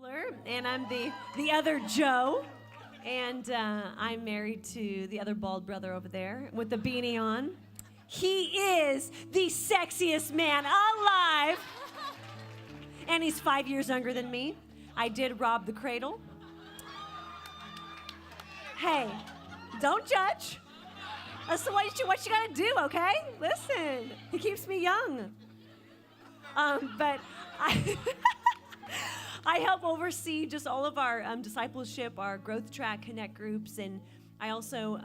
Hepler, and I'm the other Joe. And I'm married to the other bald brother over there with the beanie on. He is the sexiest man alive. And he's 5 years younger than me. I did rob the cradle. Hey, don't judge. That's what you gotta do, okay? Listen, he keeps me young. But I help oversee just all of our discipleship, our growth track connect groups, and I also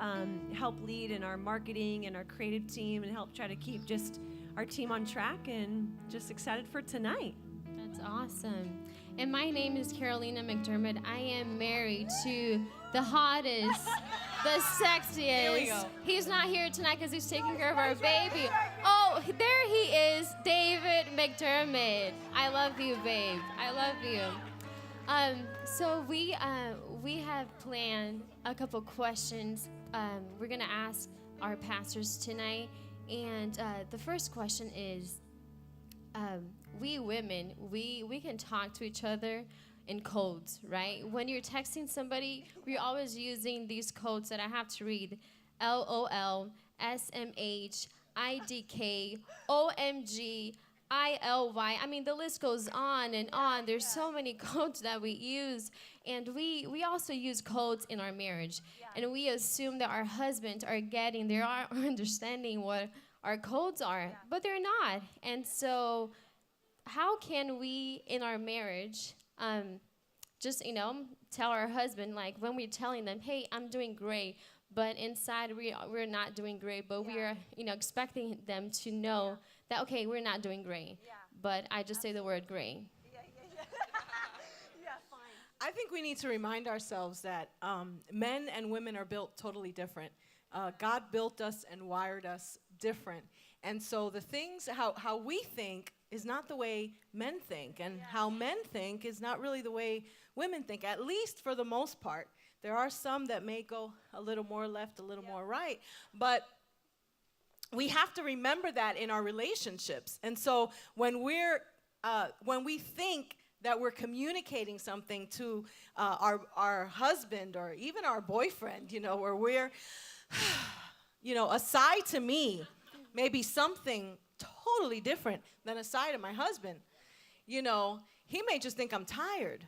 help lead in our marketing and our creative team and help try to keep just our team on track, and just excited for tonight. That's awesome. And my name is Carolina McDermott. I am married to the hottest, the sexiest. Here we go. He's not here tonight because he's taking care of our baby. Oh, there he is, David McDermott. I love you, babe. I love you. So we have planned a couple questions we're going to ask our pastors tonight. And the first question is, we women, we can talk to each other in codes, right? When you're texting somebody, we're always using these codes that I have to read. LOL, SMH, IDK, OMG, ILY. I mean, the list goes on and on. There's so many codes that we use. And we also use codes in our marriage. And we assume that our husbands are understanding what our codes are, but they're not. And so how can we in our marriage just, tell our husband, like when we're telling them, hey, I'm doing great, but inside we're not doing great, but we are, expecting them to know that, okay, we're not doing great, but I just say the word great. Yeah, fine. I think we need to remind ourselves that men and women are built totally different. God built us and wired us different. And so the things, how we think is not the way men think, and how men think is not really the way women think, at least for the most part. There are some that may go a little more left, a little more right, but we have to remember that in our relationships. And so when we think that we're communicating something to our husband or even our boyfriend, or we're, a side to me may be something totally different than a side of my husband. He may just think I'm tired,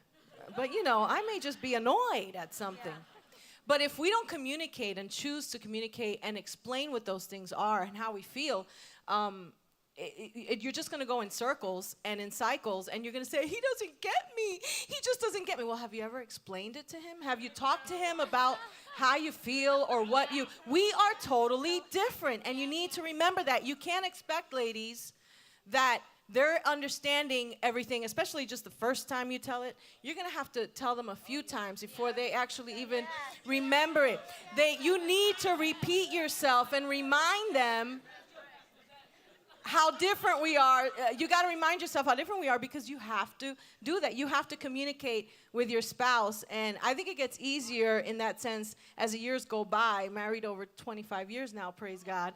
but I may just be annoyed at something. But if we don't communicate and choose to communicate and explain what those things are and how we feel, you're just going to go in circles and in cycles, and you're going to say, he doesn't get me. He just doesn't get me. Well, have you ever explained it to him? Have you talked to him about how you feel or we are totally different, and you need to remember that. You can't expect, ladies, that they're understanding everything, especially just the first time you tell it. You're going to have to tell them a few times before they actually even remember it. You need to repeat yourself and remind them how different we are. You got to remind yourself how different we are, because you have to do that. You have to communicate with your spouse. And I think it gets easier in that sense as the years go by. Married over 25 years now, praise God.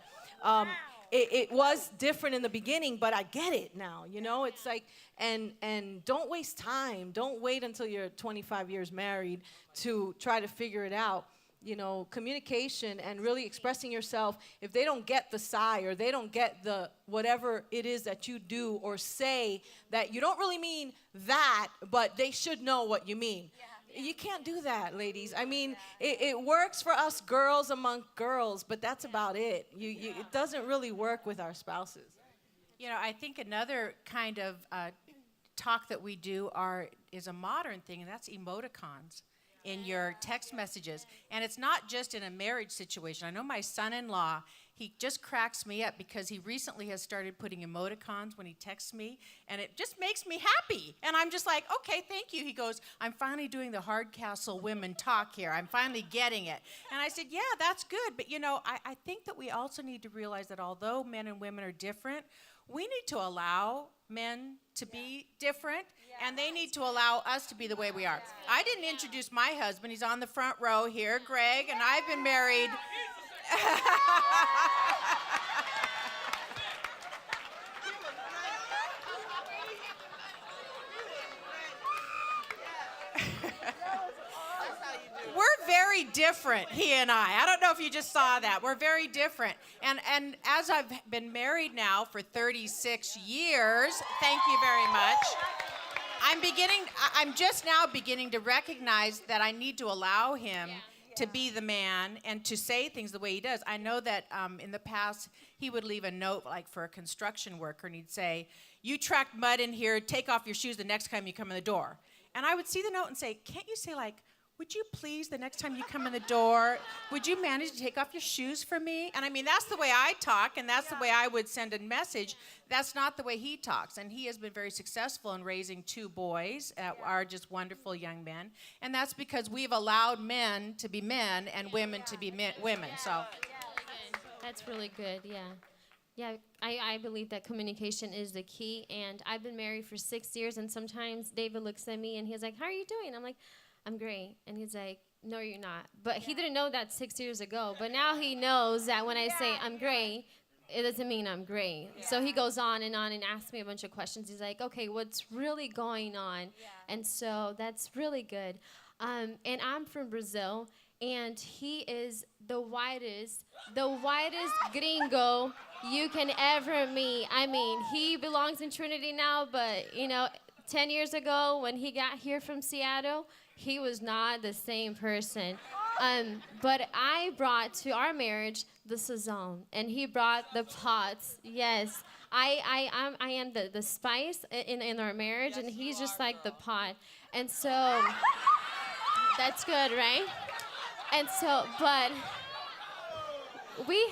It was different in the beginning, but I get it now. It's like, and don't waste time. Don't wait until you're 25 years married to try to figure it out. Communication and really expressing yourself. If they don't get the sigh, or they don't get the whatever it is that you do or say, that you don't really mean that, but they should know what you mean. You can't do that, ladies. I mean, it works for us girls among girls, but that's about it. It doesn't really work with our spouses. I think another kind of talk that we do is a modern thing, and that's emoticons in your text messages. And it's not just in a marriage situation. I know my son-in-law, he just cracks me up because he recently has started putting emoticons when he texts me, and it just makes me happy. And I'm just like, okay, thank you. He goes, I'm finally doing the Hardcastle women talk here. I'm finally getting it. And I said, yeah, that's good. But I think that we also need to realize that although men and women are different, we need to allow men to be different, and they need to allow us to be the way we are. I didn't introduce my husband. He's on the front row here, Greg, and I've been married. We're very different, he and I. I don't know if you just saw that. We're very different. And as I've been married now for 36 years, thank you very much. I'm just now beginning to recognize that I need to allow him to be the man and to say things the way he does. I know that in the past, he would leave a note like for a construction worker, and he'd say, "You tracked mud in here, take off your shoes the next time you come in the door." And I would see the note and say, "Can't you say like, would you please, the next time you come in the door, would you manage to take off your shoes for me?" And I mean, that's the way I talk, and that's the way I would send a message. That's not the way he talks. And he has been very successful in raising 2 boys that are just wonderful young men. And that's because we've allowed men to be men and women to be women. So That's really good, yeah. Yeah, I believe that communication is the key. And I've been married for 6 years, and sometimes David looks at me and he's like, "How are you doing?" I'm like, "I'm great." And he's like, "No, you're not." But he didn't know that 6 years ago. But now he knows that when I say I'm great, it doesn't mean I'm great. So he goes on and asks me a bunch of questions. He's like, "Okay, what's really going on?" And so that's really good. And I'm from Brazil, and he is the whitest gringo you can ever meet. I mean, he belongs in Trinity now, but 10 years ago when he got here from Seattle, he was not the same person. But I brought to our marriage the sazon, and he brought the pots. Yes, I am the spice in our marriage, and he's just like the pot. And so that's good, right? And so, but we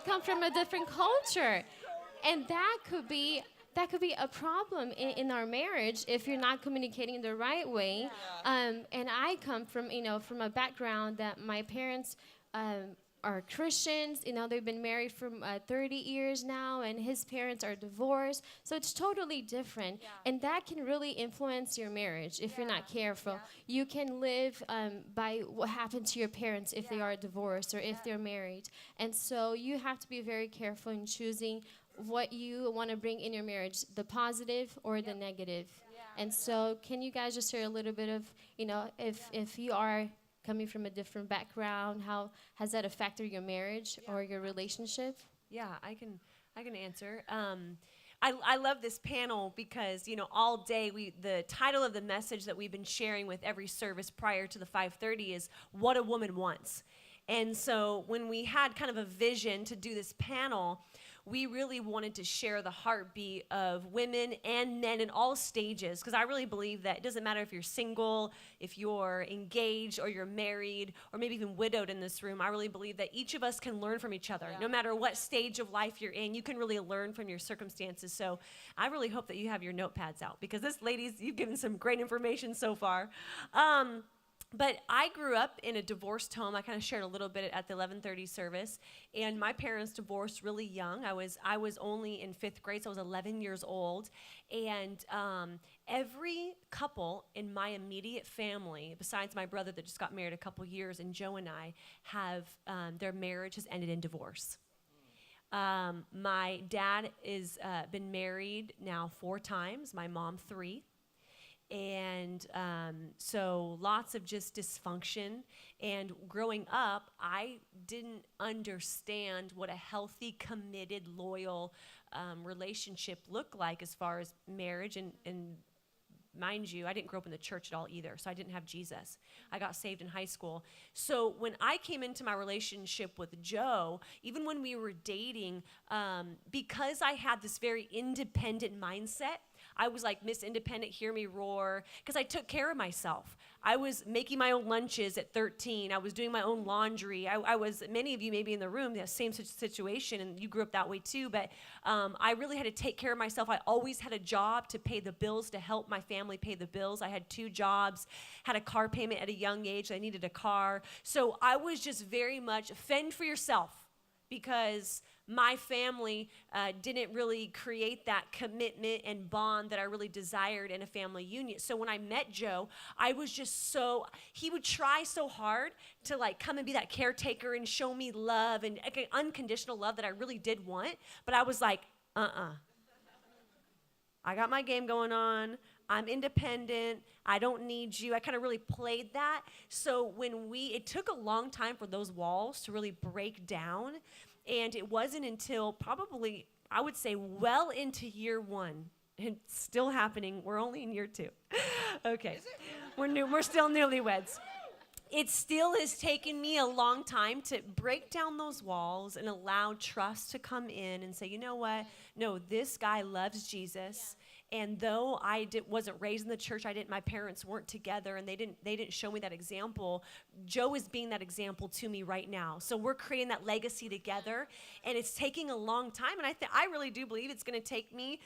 come from a different culture, and that could be a problem in our marriage if you're not communicating the right way. And I come from a background that my parents are Christians. They've been married for 30 years now, and his parents are divorced. So it's totally different. And that can really influence your marriage if you're not careful. You can live by what happened to your parents if they are divorced or if they're married. And so you have to be very careful in choosing what you want to bring in your marriage, the positive or the negative. And so can you guys just share a little bit of, if you are coming from a different background, how has that affected your marriage or your relationship? Yeah, I can answer. I love this panel because, all day the title of the message that we've been sharing with every service prior to the 5:30 is What a Woman Wants. And so when we had kind of a vision to do this panel, we really wanted to share the heartbeat of women and men in all stages, because I really believe that it doesn't matter if you're single, if you're engaged, or you're married, or maybe even widowed in this room. I really believe that each of us can learn from each other. No matter what stage of life you're in, you can really learn from your circumstances. So I really hope that you have your notepads out, because you've given some great information so far. But I grew up in a divorced home. I kind of shared a little bit at the 11:30 service, and my parents divorced really young. I was only in 5th grade, so I was 11 years old. And every couple in my immediate family, besides my brother that just got married a couple years, and Joe and I, have their marriage has ended in divorce. My dad is been married now 4 times. My mom 3. And so lots of just dysfunction. And growing up, I didn't understand what a healthy, committed, loyal relationship looked like as far as marriage. And mind you, I didn't grow up in the church at all either, so I didn't have Jesus. I got saved in high school. So when I came into my relationship with Joe, even when we were dating, because I had this very independent mindset, I was like Miss Independent, hear me roar, because I took care of myself. I was making my own lunches at 13. I was doing my own laundry. Many of you maybe in the room, the same situation, and you grew up that way too, but I really had to take care of myself. I always had a job to pay the bills, to help my family pay the bills. I had 2 jobs, had a car payment at a young age. I needed a car. So I was just very much fend for yourself, because my family didn't really create that commitment and bond that I really desired in a family union. So when I met Joe, I was just he would try so hard to like come and be that caretaker and show me love and unconditional love that I really did want. But I was like, I got my game going on. I'm independent. I don't need you. I kind of really played that. So it took a long time for those walls to really break down. And it wasn't until probably, I would say, well into year 1, and it's still happening. We're only in year 2. Okay. We're still newlyweds. It still has taken me a long time to break down those walls and allow trust to come in and say, you know what? No, this guy loves Jesus. And though wasn't raised in the church, my parents weren't together, and they didn't show me that example. Joe is being that example to me right now. So we're creating that legacy together, and it's taking a long time. And I really do believe it's going to take me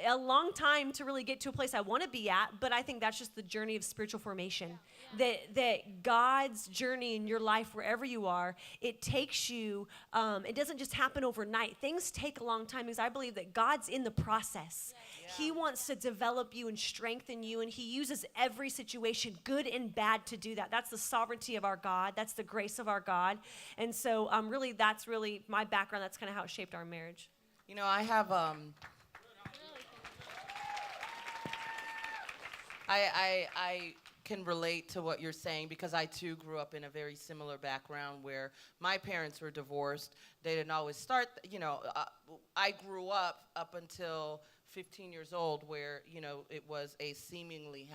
a long time to really get to a place I want to be at, but I think that's just the journey of spiritual formation. That God's journey in your life, wherever you are, it takes you, it doesn't just happen overnight. Things take a long time because I believe that God's in the process. He wants to develop you and strengthen you, and he uses every situation, good and bad, to do that. That's the sovereignty of our God. That's the grace of our God. And so that's really my background. That's kind of how it shaped our marriage. You know, I have... I can relate to what you're saying because I too grew up in a very similar background where my parents were divorced. They didn't always start, I grew up until 15 years old where, it was a seemingly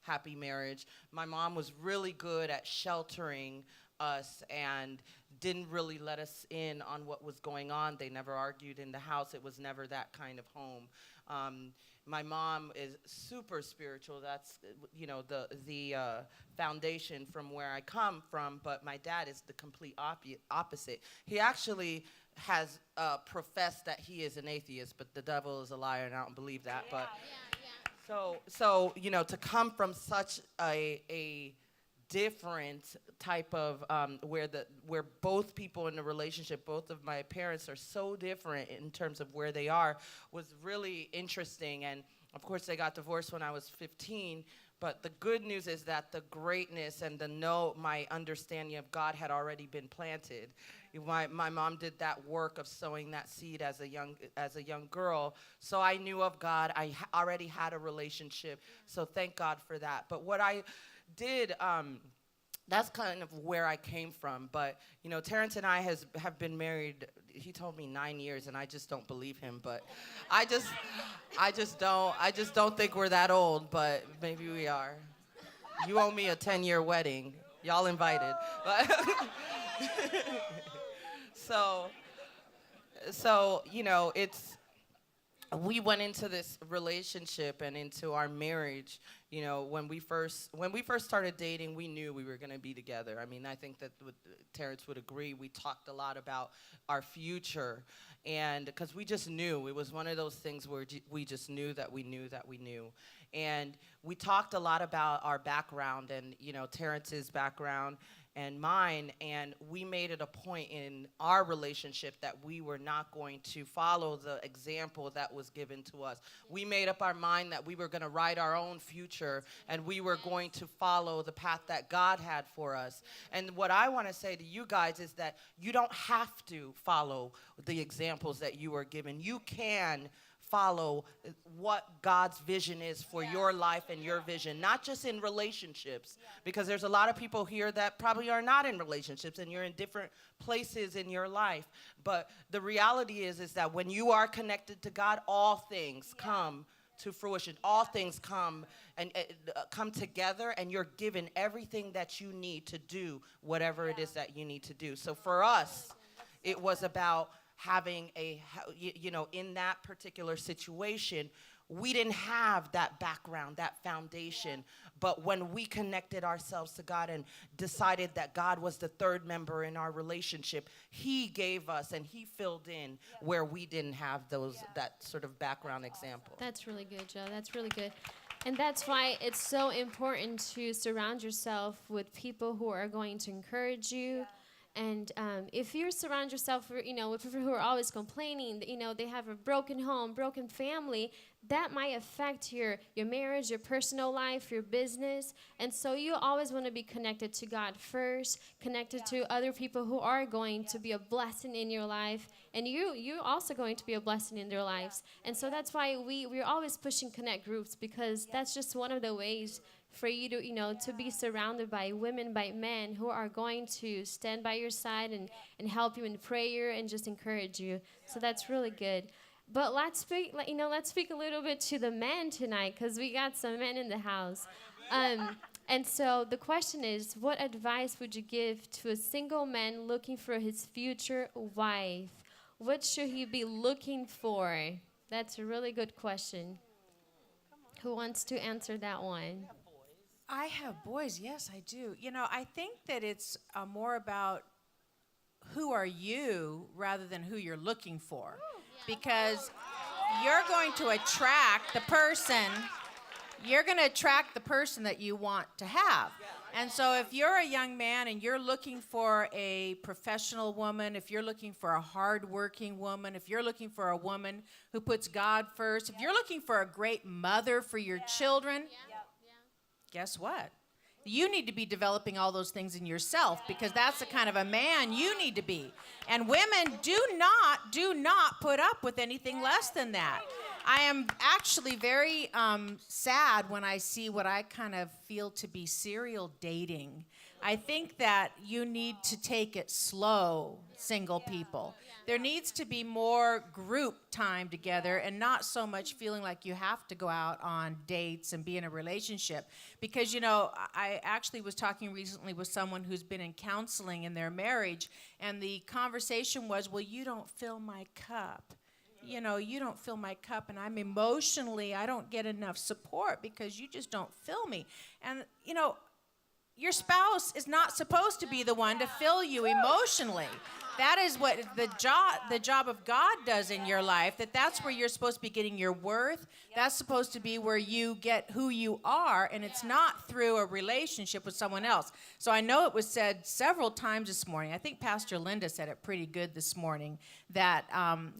happy marriage. My mom was really good at sheltering us and didn't really let us in on what was going on. They never argued in the house. It was never that kind of home. My mom is super spiritual. That's, the foundation from where I come from, but my dad is the complete opposite. He actually has professed that he is an atheist, but the devil is a liar, and I don't believe that. Yeah, but So to come from such a different type of where both people in the relationship, both of my parents are so different in terms of where they are, was really interesting. And of course they got divorced when I was 15, but the good news is that the greatness and my understanding of God had already been planted. My mom did that work of sowing that seed as a young girl, so I knew of God. I already had a relationship, so thank God for that. But what I did, that's kind of where I came from. But Terrence and I have been married. He told me 9 years, and I just don't believe him. But I just don't think we're that old. But maybe we are. You owe me a 10-year wedding. Y'all invited. But so it's. We went into this relationship and into our marriage, when we first started dating, we knew we were going to be together. I mean, I think that Terrence would agree. We talked a lot about our future, and because we just knew. It was one of those things where we just knew that we knew that we knew. And we talked a lot about our background and, Terrence's background and mine, and we made it a point in our relationship that we were not going to follow the example that was given to us. We made up our mind that we were going to write our own future, and we were going to follow the path that God had for us. And what I want to say to you guys is that you don't have to follow the examples that you were given. You can follow what God's vision is for your life and your vision, not just in relationships, because there's a lot of people here that probably are not in relationships and you're in different places in your life. But the reality is that when you are connected to God, all things come to fruition. All things come and come together, and you're given everything that you need to do whatever it is that you need to do. So for us, it was about having in that particular situation, we didn't have that background, that foundation. But when we connected ourselves to God and decided that God was the third member in our relationship, he gave us and he filled in where we didn't have that sort of background example. That's really good, Joe. That's really good. And that's why it's so important to surround yourself with people who are going to encourage you. And if you surround yourself, with people who are always complaining, they have a broken home, broken family, that might affect your marriage, your personal life, your business. And so you always want to be connected to God first, connected to other people who are going to be a blessing in your life. and you're also going to be a blessing in their lives. And so that's why we're always pushing connect groups, because that's just one of the ways for you to, to be surrounded by women, by men who are going to stand by your side and help you in prayer and just encourage you. So that's really good. But let's speak a little bit to the men tonight, because we got some men in the house. And so the question is, what advice would you give to a single man looking for his future wife? What should he be looking for? That's a really good question. Who wants to answer that one? I have boys, yes, I do. I think that it's more about who are you rather than who you're looking for. Because you're going to attract the person that you want to have. And so if you're a young man and you're looking for a professional woman, if you're looking for a hardworking woman, if you're looking for a woman who puts God first, if you're looking for a great mother for your children, guess what? You need to be developing all those things in yourself, because that's the kind of a man you need to be. And women do not put up with anything less than that. I am actually very sad when I see what I kind of feel to be serial dating. I think that you need to take it slow, single people. There needs to be more group time together and not so much feeling like you have to go out on dates and be in a relationship. Because, I actually was talking recently with someone who's been in counseling in their marriage, and the conversation was, well, you don't fill my cup. You don't fill my cup, and I'm emotionally, I don't get enough support because you just don't fill me. And, your spouse is not supposed to be the one to fill you emotionally. That is what the job of God does in your life, that's where you're supposed to be getting your worth. That's supposed to be where you get who you are, and it's not through a relationship with someone else. So I know it was said several times this morning. I think Pastor Linda said it pretty good this morning, that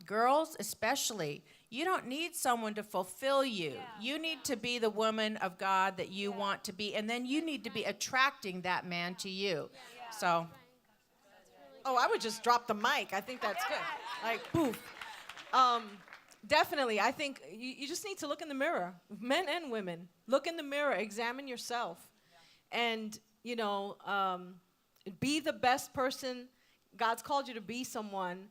girls especially, you don't need someone to fulfill you. You need to be the woman of God that you want to be, and then you need to be attracting that man to you. So... Oh, I would just drop the mic. I think that's good. Like, poof. Definitely. I think you just need to look in the mirror, men and women. Look in the mirror. Examine yourself. And, be the best person. God's called you to be someone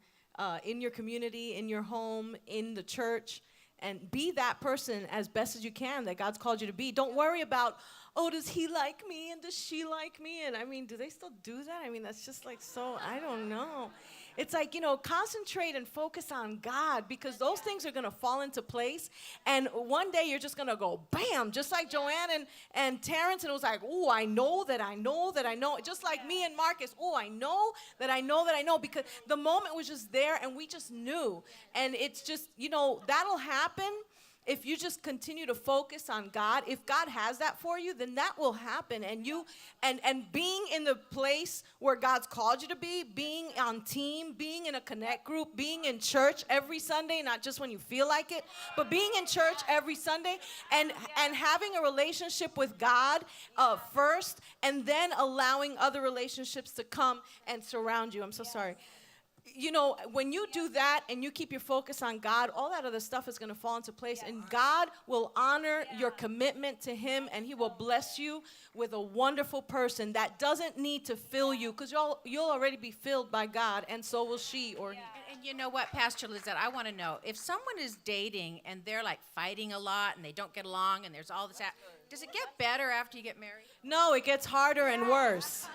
in your community, in your home, in the church. And be that person as best as you can that God's called you to be. Don't worry about, does he like me and does she like me? And do they still do that? That's just I don't know. It's concentrate and focus on God, because those things are going to fall into place. And one day you're just going to go, bam, just like Johanne and Terrence. And it was like, I know that I know that I know. Just like me and Marcus, I know that I know that I know. Because the moment was just there and we just knew. And it's just, that'll happen if you just continue to focus on God. If God has that for you, then that will happen. And and being in the place where God's called you to be, being on team, being in a connect group, being in church every Sunday, not just when you feel like it, but being in church every Sunday and having a relationship with God first, and then allowing other relationships to come and surround you. I'm so sorry. When you do that and you keep your focus on God, all that other stuff is going to fall into place. And God will honor your commitment to him, and he will bless you with a wonderful person that doesn't need to fill you, because you'll already be filled by God, and so will she or he. And you know what, Pastor Lisette, I want to know, if someone is dating and they're fighting a lot and they don't get along and there's all this, does it get better after you get married? No, it gets harder and worse.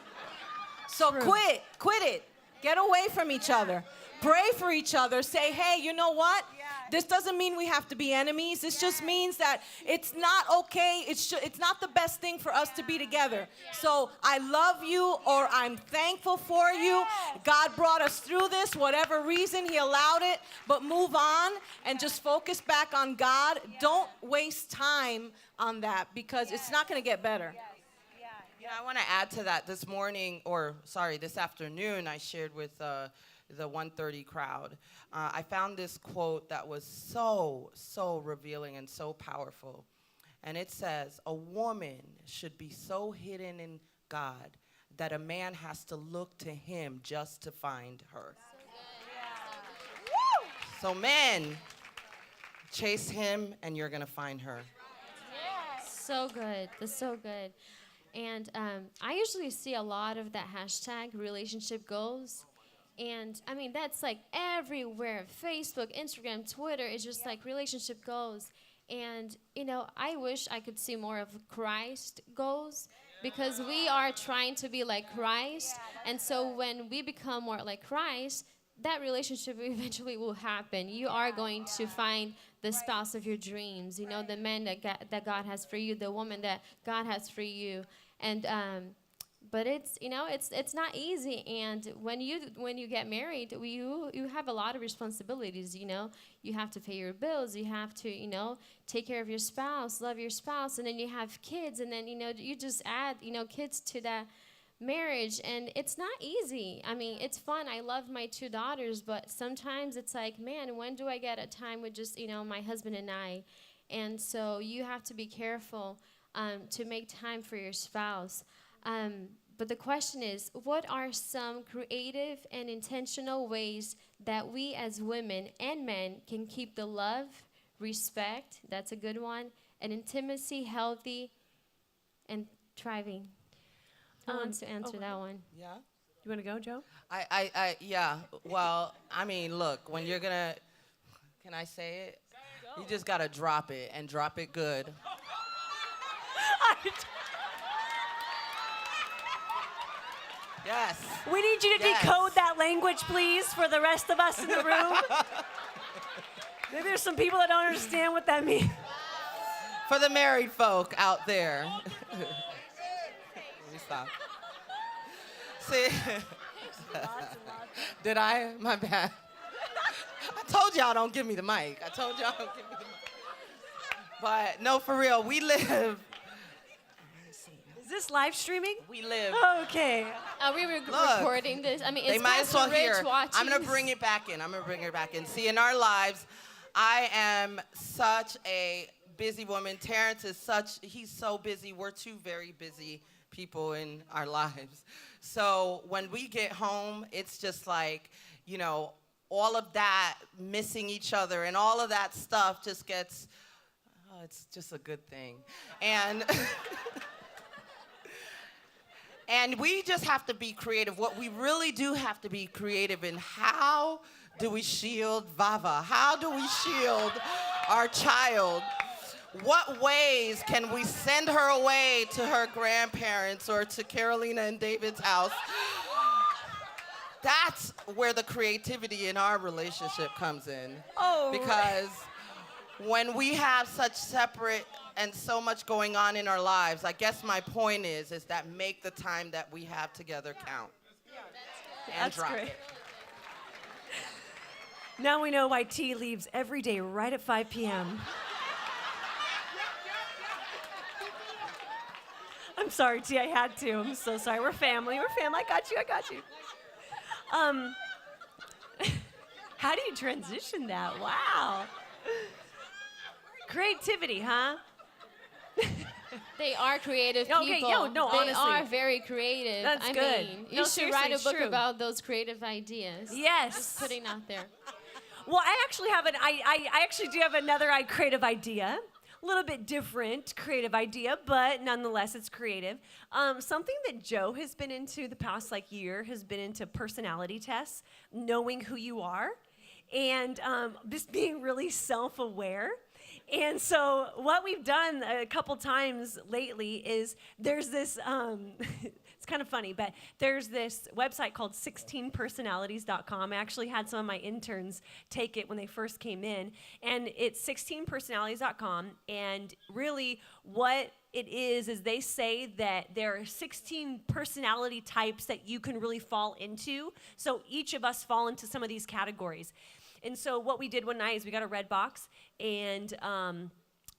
So quit it. Get away from each other. Pray for each other. Say, hey, you know what? This doesn't mean we have to be enemies. This just means that it's not okay. It's not the best thing for us to be together. So I love you, or I'm thankful for you. God brought us through this, whatever reason he allowed it. But move on and just focus back on God. Don't waste time on that, because it's not going to get better. I want to add to that. This afternoon, I shared with the 1:30 crowd. I found this quote that was so revealing and so powerful. And it says, a woman should be so hidden in God that a man has to look to him just to find her. So men, chase him and you're gonna find her. So good. That's so good. And I usually see a lot of that hashtag relationship goals. And I mean, that's like everywhere. Facebook, Instagram, Twitter, it's just like relationship goals. And, you know, I wish I could see more of Christ goals because we are trying to be like Christ. And so when we become more like Christ, that relationship eventually will happen. You are going to find the spouse of your dreams, you know, the man that God has for you, the woman that God has for you. And but it's, you know, it's not easy. And when you get married, you have a lot of responsibilities, you know. You have to pay your bills, you have to, you know, take care of your spouse, love your spouse, and then you have kids, and then, you know, you just add, you know, kids to that marriage, and it's not easy. I mean, it's fun. I love my 2 daughters, but sometimes it's like, man, when do I get a time with just, you know, my husband and I? And so you have to be careful to make time for your spouse. But the question is, what are some creative and intentional ways that we as women and men can keep the love, respect, that's a good one, and intimacy healthy and thriving? Who wants to answer that one? Yeah? You want to go, Joe? Yeah. Well, I mean, look, when you're gonna, can I say it? You just gotta drop it and drop it good. Yes. We need you to decode that language, please, for the rest of us in the room. Maybe there's some people that don't understand what that means. For the married folk out there. Let me stop. See, did I? My bad. I told y'all don't give me the mic. But no, for real, we live. Is this live streaming? We live. Okay. Are we recording this? I mean, They it's might as well Pastor hear. Rich watching. I'm gonna bring it back in. See, in our lives, I am such a busy woman. Terrence is he's so busy. We're 2 very busy people in our lives. So when we get home, it's just like, you know, all of that missing each other and all of that stuff just gets, it's just a good thing. And and we just have to be creative. What we really do have to be creative in, how do we shield Vava? How do we shield our child? What ways can we send her away to her grandparents or to Carolina and David's house? That's where the creativity in our relationship comes in. Oh. Because when we have such separate and so much going on in our lives, I guess my point is that make the time that we have together count. And That's drop great. it. Now we know why T leaves every day right at 5 p.m. I'm sorry, T, I had to. I'm so sorry. We're family. I got you. How do you transition that? Wow. Creativity, huh? They are creative Okay, people. no, they honestly. are very creative. That's I good. mean, No, you should write a seriously, book it's true. about those creative ideas. Yes. Just putting out there. Well, I actually have I actually do have another creative idea. A little bit different creative idea, but nonetheless, it's creative. Something that Joe has been into the past year has been into personality tests, knowing who you are, and just being really self-aware. And so what we've done a couple times lately is there's this, it's kind of funny, but there's this website called 16personalities.com. I actually had some of my interns take it when they first came in. And it's 16personalities.com. And really what it is they say that there are 16 personality types that you can really fall into. So each of us fall into some of these categories. And so what we did one night is we got a red box, and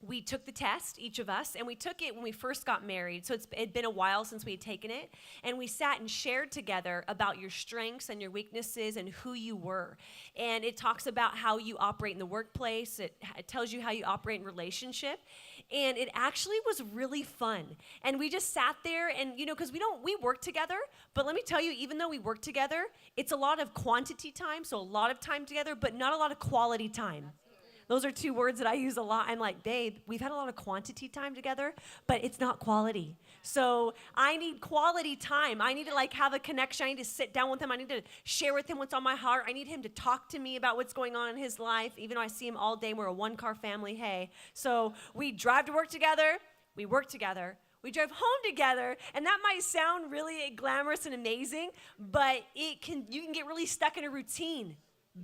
we took the test, each of us, and we took it when we first got married. So it'd been a while since we had taken it. And we sat and shared together about your strengths and your weaknesses and who you were. And it talks about how you operate in the workplace. It tells you how you operate in relationship. And it actually was really fun. And we just sat there and, because we work together, but let me tell you, even though we work together, it's a lot of quantity time, so a lot of time together, but not a lot of quality time. Those are two words that I use a lot. I'm like, babe, we've had a lot of quantity time together, but it's not quality. So I need quality time. I need to have a connection. I need to sit down with him. I need to share with him what's on my heart. I need him to talk to me about what's going on in his life, even though I see him all day. We're a one-car family, hey. So we drive to work together. We work together. We drive home together, and that might sound really glamorous and amazing, but you can get really stuck in a routine.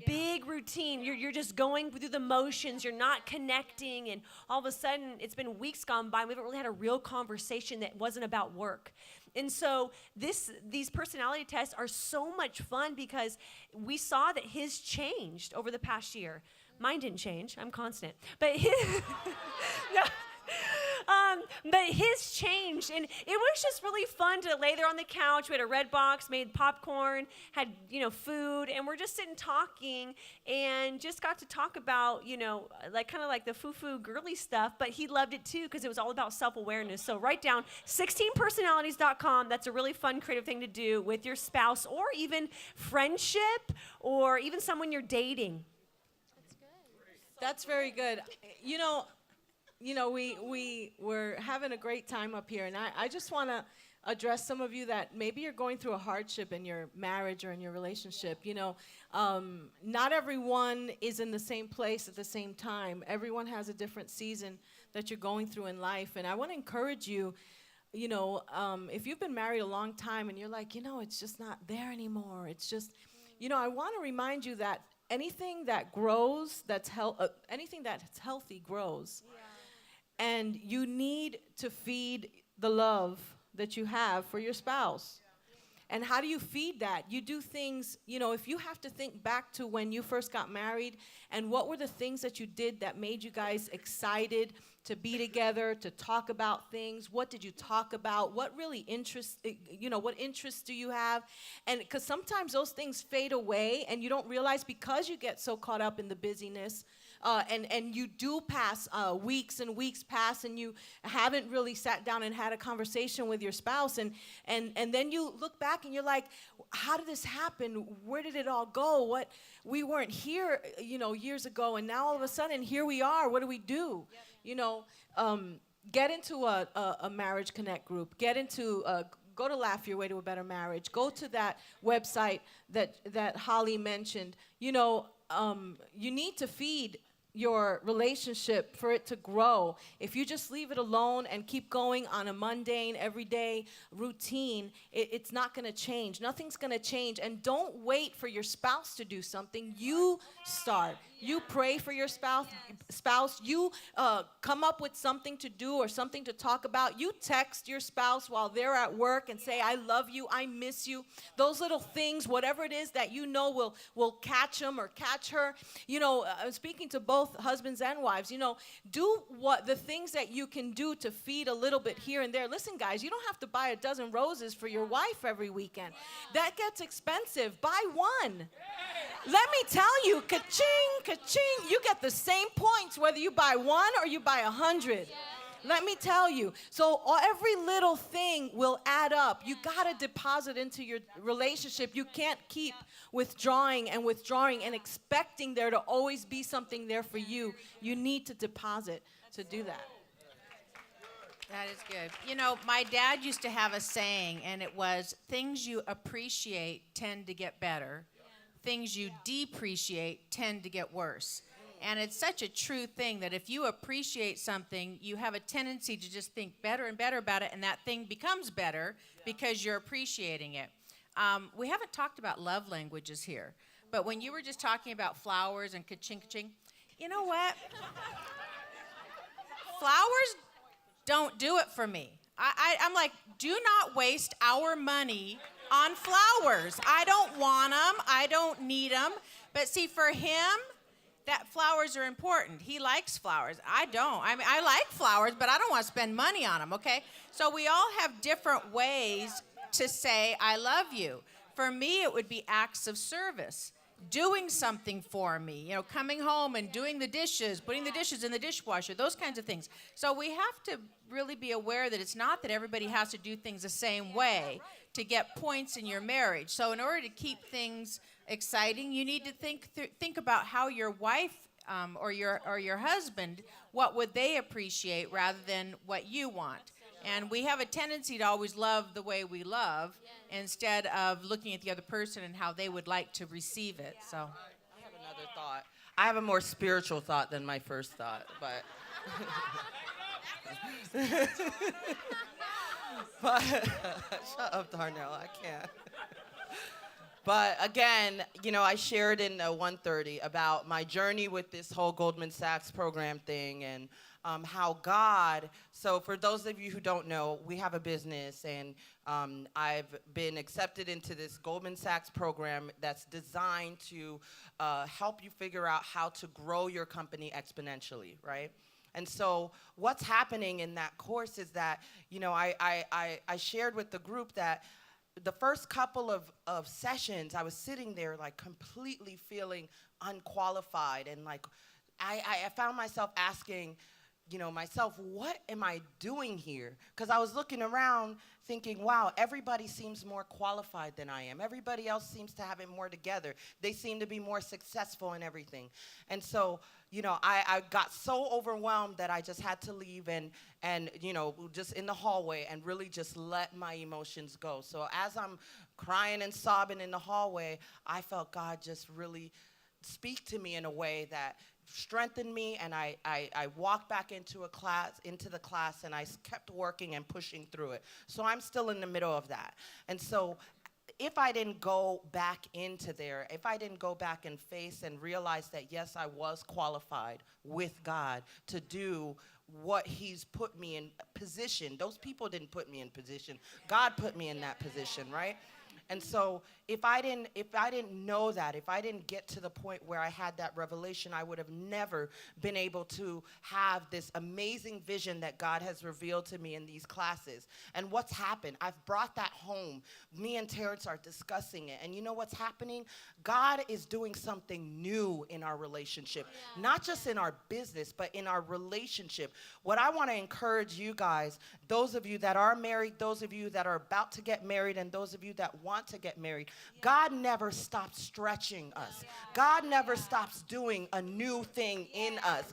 Big routine. You're just going through the motions. You're not connecting, and all of a sudden, it's been weeks gone by, and we haven't really had a real conversation that wasn't about work. And so these personality tests are so much fun because we saw that his changed over the past year. Mine didn't change. I'm constant. But his... no. But his changed, and it was just really fun to lay there on the couch. We had a red box, made popcorn, had food, and we're just sitting talking, and just got to talk about kind of like the foo-foo girly stuff. But he loved it too because it was all about self-awareness. So write down 16personalities.com. That's a really fun, creative thing to do with your spouse, or even friendship, or even someone you're dating. That's good. That's very good. We were having a great time up here, and I just want to address some of you that maybe you're going through a hardship in your marriage or in your relationship. Not everyone is in the same place at the same time. Everyone has a different season that you're going through in life, and I want to encourage you, if you've been married a long time and you're like, it's just not there anymore. It's just, I want to remind you that anything that grows, anything that's healthy grows. Yeah. And you need to feed the love that you have for your spouse. And how do you feed that? You do things, if you have to think back to when you first got married, and what were the things that you did that made you guys excited to be together, to talk about things? What did you talk about? What really interests, what interests do you have? And because sometimes those things fade away and you don't realize because you get so caught up in the busyness. And you do pass weeks and weeks pass, and you haven't really sat down and had a conversation with your spouse, and then you look back and you're like, how did this happen? Where did it all go? We weren't here, years ago, and now all of a sudden here we are. What do we do? Get into a marriage connect group. Go to Laugh Your Way to a Better Marriage. Go to that website that Hollie mentioned. You need to feed your relationship for it to grow. If you just leave it alone and keep going on a mundane, everyday routine, it's not going to change. Nothing's going to change. And don't wait for your spouse to do something. You start. You pray for your spouse. You come up with something to do or something to talk about. You text your spouse while they're at work and say, I love you, I miss you. Those little things, whatever it is that will catch him or catch her. I'm speaking to both husbands and wives. Do the things that you can do to feed a little bit here and there. Listen, guys, you don't have to buy a dozen roses for your wife every weekend. That gets expensive. Buy one. Let me tell you, ka-ching, ka-ching, you get the same points whether you buy one or you buy 100. Let me tell you. So every little thing will add up. You got to deposit into your relationship. You can't keep withdrawing and expecting there to always be something there for you. You need to deposit to do that. That is good. My dad used to have a saying, and it was, things you appreciate tend to get better. Things you depreciate tend to get worse. And it's such a true thing that if you appreciate something, you have a tendency to just think better and better about it, and that thing becomes better because you're appreciating it. We haven't talked about love languages here, but when you were just talking about flowers and ka-ching, ka-ching, you know what? Flowers don't do it for me. I'm like, do not waste our money on flowers. I don't want them. I don't need them. But see, for him, that flowers are important. He likes flowers. I don't. I mean, I like flowers, but I don't want to spend money on them, okay? So we all have different ways to say, I love you. For me, it would be acts of service. Doing something for me, coming home and doing the dishes, putting the dishes in the dishwasher, those kinds of things. So we have to really be aware that it's not that everybody has to do things the same way to get points in your marriage. So in order to keep things exciting, you need to think about how your wife or your husband, what would they appreciate rather than what you want. And we have a tendency to always love the way we love instead of looking at the other person and how they would like to receive it. So I have another thought. I have a more spiritual thought than my first thought, but shut up, Darnell. I can't. But again, I shared in 130 about my journey with this whole Goldman Sachs program thing and how God, so for those of you who don't know, we have a business and I've been accepted into this Goldman Sachs program that's designed to help you figure out how to grow your company exponentially, right? And so what's happening in that course is that, I shared with the group that the first couple of sessions, I was sitting there like completely feeling unqualified and like I found myself asking, myself, what am I doing here? Because I was looking around thinking, wow, everybody seems more qualified than I am. Everybody else seems to have it more together. They seem to be more successful in everything. And so, I got so overwhelmed that I just had to leave and just in the hallway and really just let my emotions go. So as I'm crying and sobbing in the hallway, I felt God just really speak to me in a way that strengthened me, and I walked back into the class, and I kept working and pushing through it. So I'm still in the middle of that. And so if I didn't go back into there, if I didn't go back and face and realize that, yes, I was qualified with God to do what he's put me in position. Those people didn't put me in position. God put me in that position, right? And so if I didn't know that, if I didn't get to the point where I had that revelation, I would have never been able to have this amazing vision that God has revealed to me in these classes. And what's happened? I've brought that home. Me and Terrence are discussing it. And you know what's happening? God is doing something new in our relationship, not just in our business, but in our relationship. What I want to encourage you guys, those of you that are married, those of you that are about to get married, and those of you that want to get married, God never stops stretching us. God never stops doing a new thing in us.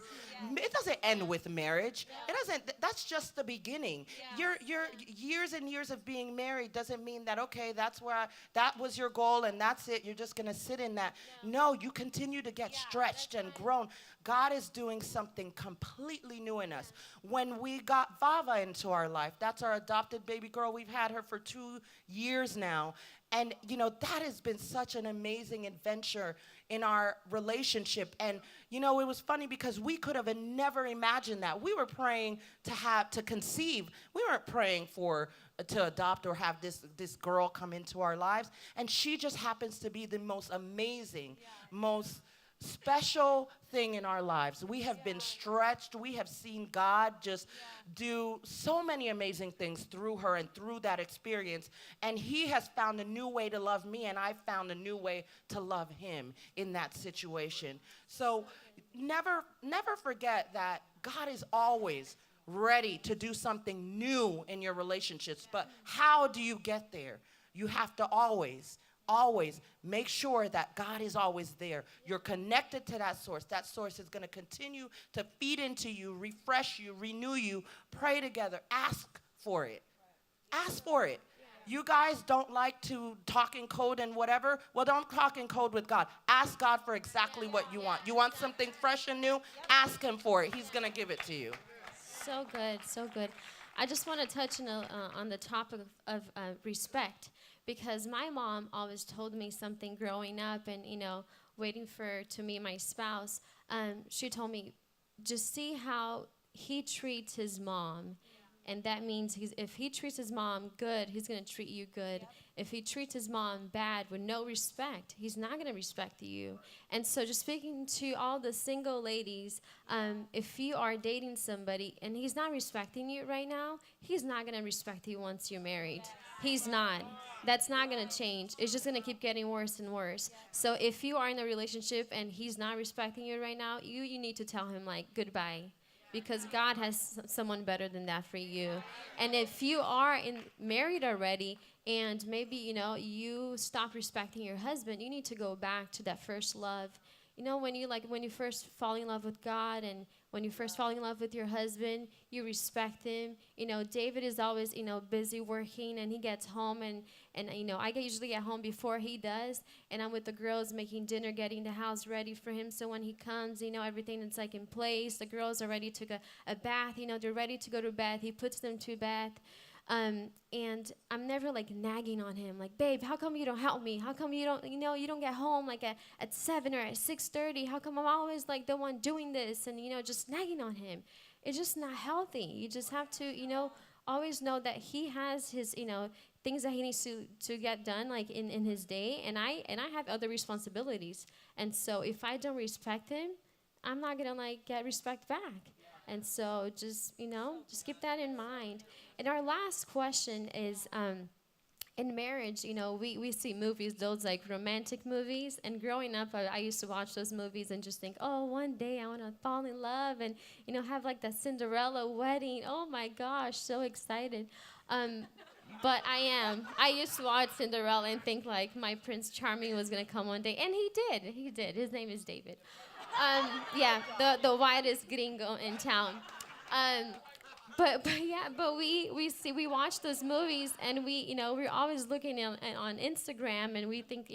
It doesn't end with marriage. It doesn't. That's just the beginning. Your years and years of being married doesn't mean that, okay, that's where that was your goal and that's it. You're just going to sit in that. No, you continue to get stretched and grown. God is doing something completely new in us. When we got Vava into our life, that's our adopted baby girl. We've had her for 2 years now. And, that has been such an amazing adventure in our relationship. And, it was funny because we could have never imagined that. We were praying to conceive. We weren't praying to adopt or have this girl come into our lives. And she just happens to be the most amazing, most special thing in our lives. We have been stretched. We have seen God just do so many amazing things through her and through that experience. And he has found a new way to love me, and I found a new way to love him in that situation. So never forget that God is always ready to do something new in your relationships. But how do you get there? You have to always make sure that God is always there. You're connected to that source. That source is going to continue to feed into you, refresh you, renew you. Pray together. Ask for it. Ask for it. You guys don't like to talk in code and whatever? Well, don't talk in code with God. Ask God for exactly what you want. You want something fresh and new? Ask him for it. He's going to give it to you. So good, so good. I just want to touch on the topic of respect. Because my mom always told me something growing up and, waiting to meet my spouse. She told me, just see how he treats his mom And that means if he treats his mom good, he's going to treat you good. If he treats his mom bad with no respect, he's not going to respect you. And so just speaking to all the single ladies, if you are dating somebody and he's not respecting you right now, he's not going to respect you once you're married. He's not. That's not going to change. It's just going to keep getting worse and worse. So if you are in a relationship and he's not respecting you right now, you need to tell him, like, goodbye. Because God has someone better than that for you. And if you are married already and maybe, you stop respecting your husband, you need to go back to that first love. When you first fall in love with God and when you first fall in love with your husband, you respect him. David is always, busy working, and he gets home and I usually get home before he does, and I'm with the girls making dinner, getting the house ready for him. So when he comes, everything is like in place. The girls already took a bath, they're ready to go to bed. He puts them to bed. And I'm never like nagging on him, like, babe, how come you don't help me? How come you don't, you don't get home like at 7 or at 6:30? How come I'm always like the one doing this? And, just nagging on him. It's just not healthy. You just have to, always know that he has his, things that he needs to get done like in his day. And I have other responsibilities. And so if I don't respect him, I'm not going to like get respect back. And so just keep that in mind. And our last question is, in marriage, we see movies, those like romantic movies. And growing up, I used to watch those movies and just think, oh, one day I want to fall in love and, have like that Cinderella wedding. Oh my gosh, so excited. But I used to watch Cinderella and think like my Prince Charming was going to come one day. And he did. His name is David. The whitest gringo in town. But we watch those movies and we're always looking on Instagram and we think,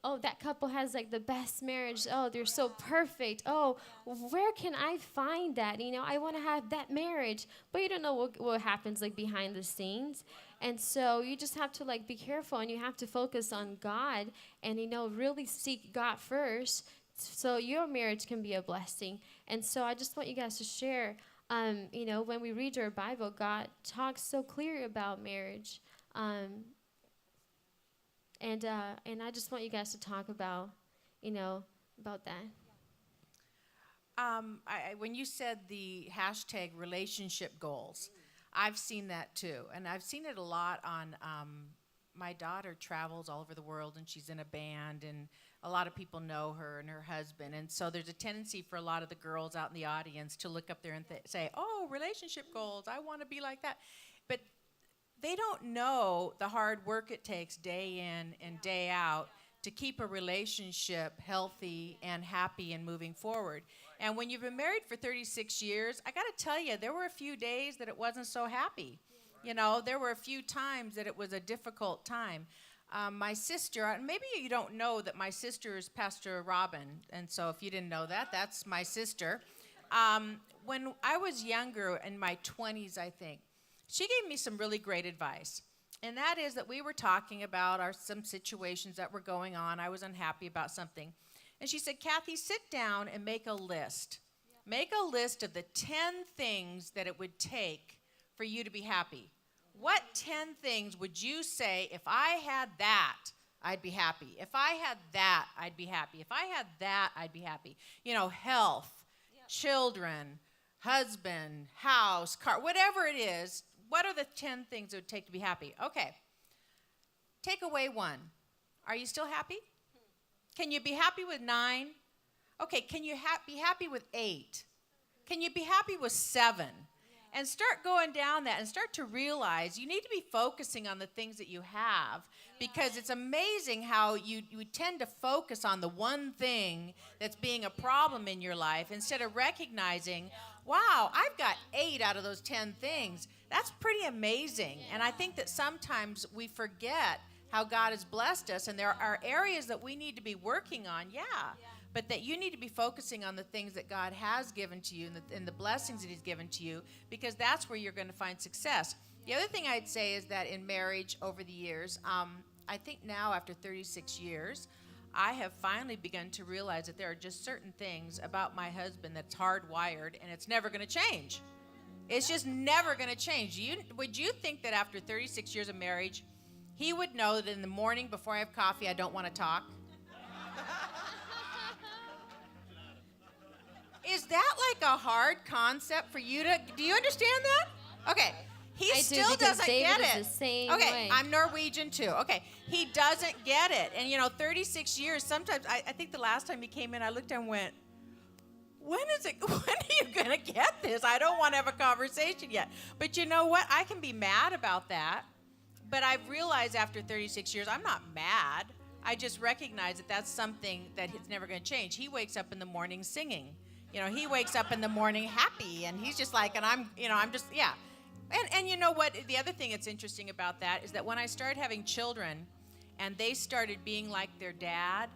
oh, that couple has like the best marriage. Oh, they're so perfect. Oh, where can I find that? I want to have that marriage. But you don't know what happens like behind the scenes. And so you just have to like be careful and you have to focus on God and, really seek God first so your marriage can be a blessing. And so I just want you guys to share, when we read your Bible, God talks so clear about marriage. And I just want you guys to talk about, about that. When you said the hashtag relationship goals, I've seen that too. And I've seen it a lot on, my daughter travels all over the world and she's in a band and a lot of people know her and her husband. And so there's a tendency for a lot of the girls out in the audience to look up there and say, oh, relationship goals, I want to be like that. But they don't know the hard work it takes day in and day out to keep a relationship healthy and happy and moving forward. And when you've been married for 36 years, I got to tell you, there were a few days that it wasn't so happy. There were a few times that it was a difficult time. My sister, maybe you don't know that my sister is Pastor Robin, and so if you didn't know that, that's my sister. When I was younger, in my 20s, I think, she gave me some really great advice, and that is that we were talking about some situations that were going on. I was unhappy about something, and she said, Kathie, sit down and make a list. Yeah. Make a list of the 10 things that it would take for you to be happy. What 10 things would you say, if I had that, I'd be happy? If I had that, I'd be happy. If I had that, I'd be happy. Health, children, husband, house, car, whatever it is, what are the 10 things it would take to be happy? Okay. Take away 1. Are you still happy? Can you be happy with 9? Okay, can you be happy with 8? Can you be happy with 7? And start going down that and start to realize you need to be focusing on the things that you have, because it's amazing how you tend to focus on the one thing that's being a problem in your life instead of recognizing, wow, I've got 8 out of those 10 things. That's pretty amazing. And I think that sometimes we forget how God has blessed us, and there are areas that we need to be working on, but that you need to be focusing on the things that God has given to you and the blessings that he's given to you, because that's where you're going to find success. The other thing I'd say is that in marriage over the years, I think now after 36 years, I have finally begun to realize that there are just certain things about my husband that's hardwired and it's never going to change. It's just never going to change. Would you think that after 36 years of marriage, he would know that in the morning before I have coffee, I don't want to talk? Is that like a hard concept for you to, do you understand that? Okay. He still doesn't get it. The same okay, way. I'm Norwegian too. Okay, he doesn't get it. And 36 years, sometimes, I think the last time he came in, I looked and went, when are you gonna get this? I don't want to have a conversation yet. But you know what? I can be mad about that. But I've realized after 36 years, I'm not mad. I just recognize that that's something that it's never gonna change. He wakes up in the morning singing. He wakes up in the morning happy, and he's just like, and I'm just, yeah. And you know what? The other thing that's interesting about that is that when I started having children and they started being like their dad,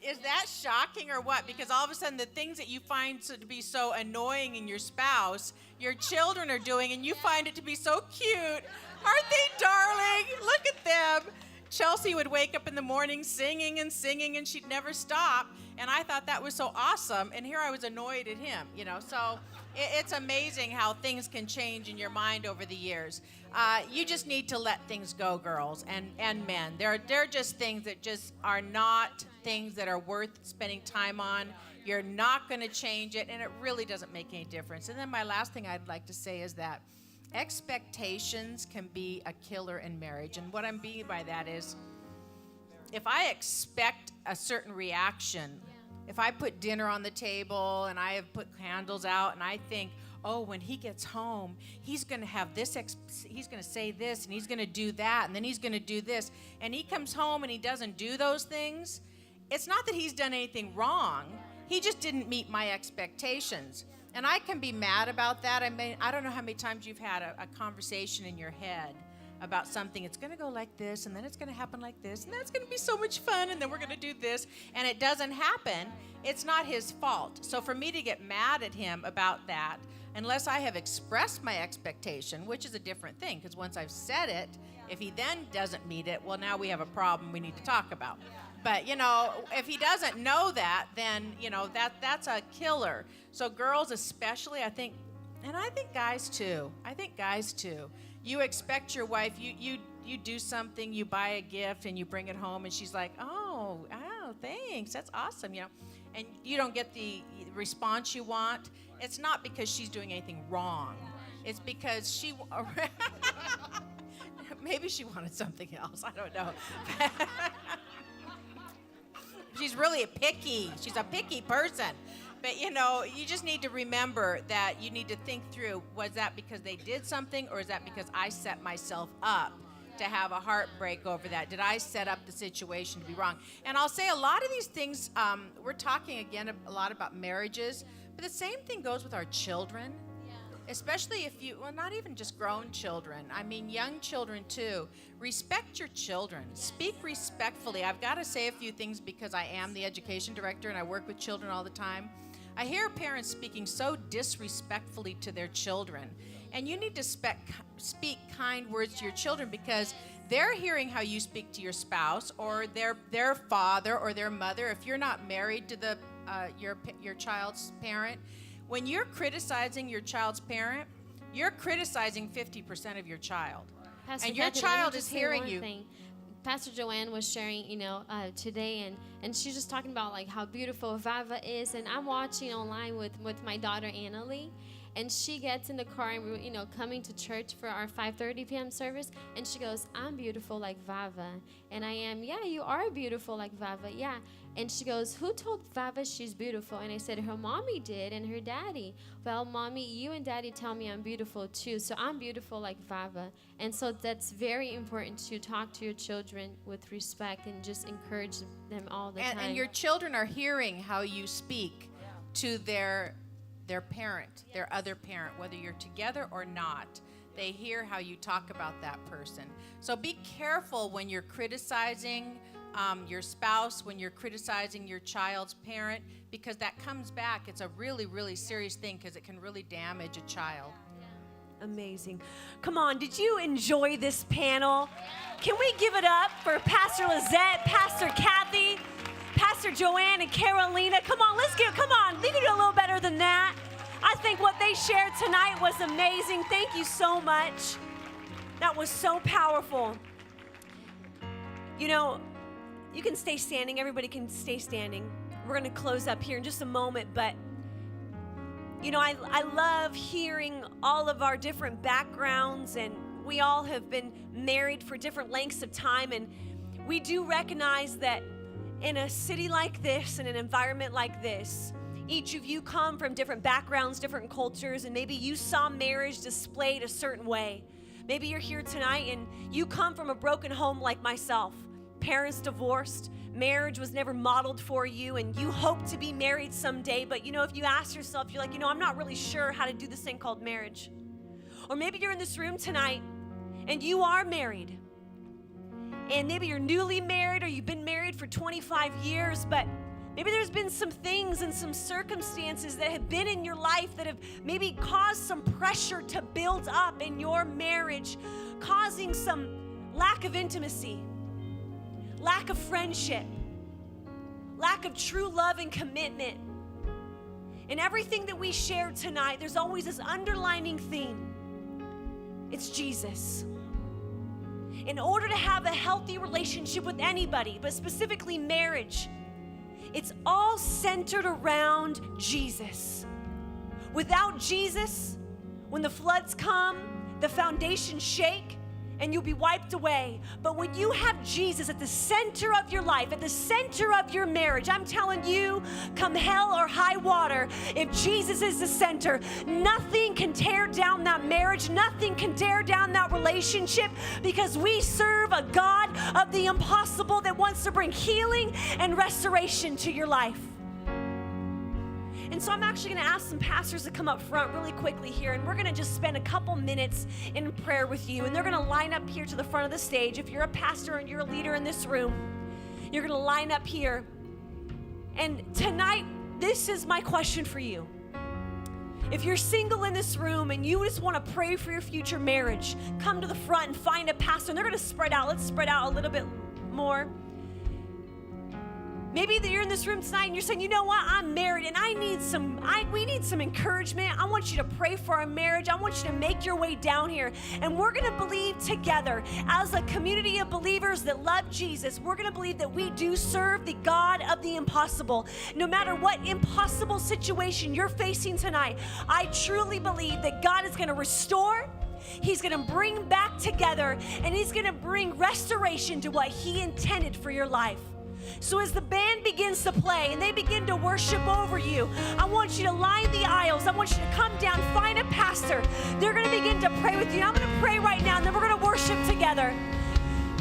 is that shocking or what? Because all of a sudden the things that you find to be so annoying in your spouse, your children are doing, and you find it to be so cute. Aren't they darling? Look at them. Chelsea would wake up in the morning singing, and she'd never stop. And I thought that was so awesome. And here I was annoyed at him, So it's amazing how things can change in your mind over the years. You just need to let things go, girls and men. They're just things that just are not things that are worth spending time on. You're not going to change it, and it really doesn't make any difference. And then my last thing I'd like to say is that expectations can be a killer in marriage. And what I'm meaning by that is, if I expect a certain reaction, if I put dinner on the table and I have put candles out and I think, oh, when he gets home, he's going to have this, he's going to say this, and he's going to do that, and then he's going to do this, and he comes home and he doesn't do those things, it's not that he's done anything wrong. He just didn't meet my expectations. And I can be mad about that. I mean, I don't know how many times you've had a conversation in your head about something. It's going to go like this, and then it's going to happen like this, and that's going to be so much fun, and then we're going to do this, and it doesn't happen. It's not his fault. So for me to get mad at him about that, unless I have expressed my expectation, which is a different thing, because once I've said it, if he then doesn't meet it, well, now we have a problem we need to talk about. But, if he doesn't know that, then, that's a killer. So girls especially, I think guys too. You expect your wife, you do something, you buy a gift, and you bring it home, and she's like, oh, thanks, that's awesome, and you don't get the response you want. It's not because she's doing anything wrong. It's because maybe she wanted something else, I don't know. She's really picky. She's a picky person. But, you just need to remember that you need to think through, was that because they did something, or is that because I set myself up to have a heartbreak over that? Did I set up the situation to be wrong? And I'll say a lot of these things, we're talking again a lot about marriages, but the same thing goes with our children. Especially if not even just grown children. I mean, young children too. Respect your children. Speak respectfully. I've got to say a few things because I am the education director and I work with children all the time. I hear parents speaking so disrespectfully to their children. And you need to speak kind words to your children because they're hearing how you speak to your spouse or their father or their mother. If you're not married to your child's parent, when you're criticizing your child's parent, you're criticizing 50% of your child. Pastor and your Kathie, child is hearing you. Thing. Pastor Johanne was sharing, today, and she's just talking about like how beautiful Vava is. And I'm watching online with my daughter Annalie, and she gets in the car and we're coming to church for our 5:30 p.m. service, and she goes, "I'm beautiful like Vava," and I am. Yeah, you are beautiful like Vava. Yeah. And she goes, "Who told Vava she's beautiful?" And I said, "Her mommy did and her daddy." "Well, mommy, you and daddy tell me I'm beautiful too, so I'm beautiful like Vava." And so that's very important to talk to your children with respect and just encourage them all the time. And your children are hearing how you speak to their parent, their other parent, whether you're together or not. They hear how you talk about that person. So be careful when you're criticizing your spouse, when you're criticizing your child's parent, because that comes back. It's a really, really serious thing because it can really damage a child. Amazing. Come on, did you enjoy this panel? Can we give it up for Pastor Lisette, Pastor Kathie, Pastor Johanne, and Carolina? Come on, we can do a little better than that. I think what they shared tonight was amazing. Thank you so much. That was so powerful. You know, you can stay standing. Everybody can stay standing. We're going to close up here in just a moment, but you know, I love hearing all of our different backgrounds, and we all have been married for different lengths of time, and we do recognize that in a city like this, in an environment like this, each of you come from different backgrounds, different cultures, and maybe you saw marriage displayed a certain way. Maybe you're here tonight and you come from a broken home like myself. Parents divorced, marriage was never modeled for you, and you hope to be married someday, but you know, if you ask yourself, you're like, you know, I'm not really sure how to do this thing called marriage. Or maybe you're in this room tonight and you are married, and maybe you're newly married or you've been married for 25 years, but maybe there's been some things and some circumstances that have been in your life that have maybe caused some pressure to build up in your marriage, causing some lack of intimacy, lack of friendship, lack of true love and commitment. In everything that we shared tonight, there's always this underlining theme. It's Jesus. In order to have a healthy relationship with anybody, but specifically marriage, it's all centered around Jesus. Without Jesus, when the floods come, the foundations shake, and you'll be wiped away. But when you have Jesus at the center of your life, at the center of your marriage, I'm telling you, come hell or high water, if Jesus is the center, nothing can tear down that marriage, nothing can tear down that relationship, because we serve a God of the impossible that wants to bring healing and restoration to your life. And so I'm actually going to ask some pastors to come up front really quickly here, and we're going to just spend a couple minutes in prayer with you. And they're going to line up here to the front of the stage. If you're a pastor and you're a leader in this room, you're going to line up here. And tonight, this is my question for you. If you're single in this room and you just want to pray for your future marriage, come to the front and find a pastor. And they're going to spread out. Let's spread out a little bit more. Maybe that you're in this room tonight and you're saying, you know what, I'm married and we need some encouragement. I want you to pray for our marriage. I want you to make your way down here. And we're going to believe together as a community of believers that love Jesus. We're going to believe that we do serve the God of the impossible. No matter what impossible situation you're facing tonight, I truly believe that God is going to restore. He's going to bring back together, and He's going to bring restoration to what He intended for your life. So as the band begins to play and they begin to worship over you, I want you to line the aisles. I want you to come down, find a pastor. They're going to begin to pray with you. I'm going to pray right now, and then we're going to worship together.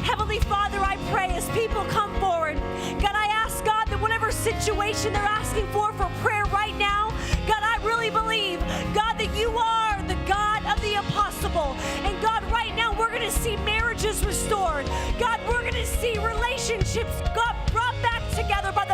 Heavenly Father, I pray as people come forward, God, I ask, God, that whatever situation they're asking for prayer right now, God, I really believe, God, that you are the God of the impossible. And God, right now, we're going to see marriages restored. God, we're going to see relationships, God, brought back together by